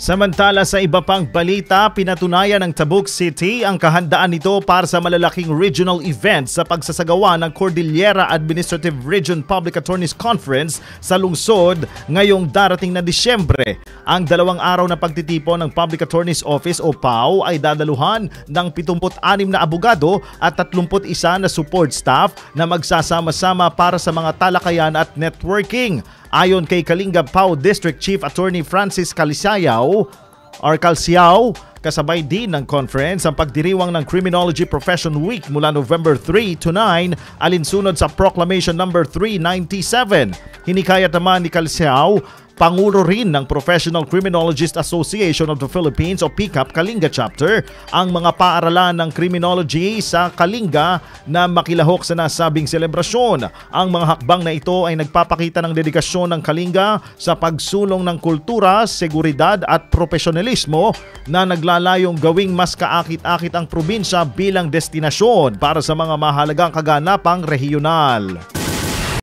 Samantala sa iba pang balita, pinatunayan ng Tabuk City ang kahandaan nito para sa malalaking regional event sa pagsasagawa ng Cordillera Administrative Region Public Attorneys Conference sa lungsod ngayong darating na Disyembre. Ang 2 araw na pagtitipon ng Public Attorney's Office o PAO ay dadaluhan ng 76 na abogado at 31 na support staff na magsasama-sama para sa mga talakayan at networking. Ayon kay Kalinga PAO District Chief Attorney Francis Calciao, kasabay din ng conference ang pagdiriwang ng Criminology Profession Week mula November 3 to 9 alinsunod sa Proclamation No. 397. Hinikayat naman ni Calciao, Pangulo rin ng Professional Criminologist Association of the Philippines o PCAP Kalinga Chapter, ang mga paaralan ng criminology sa Kalinga na makilahok sa nasabing selebrasyon. Ang mga hakbang na ito ay nagpapakita ng dedikasyon ng Kalinga sa pagsulong ng kultura, seguridad at profesionalismo na naglalayong gawing mas kaakit-akit ang probinsya bilang destinasyon para sa mga mahalagang kaganapang rehiyonal.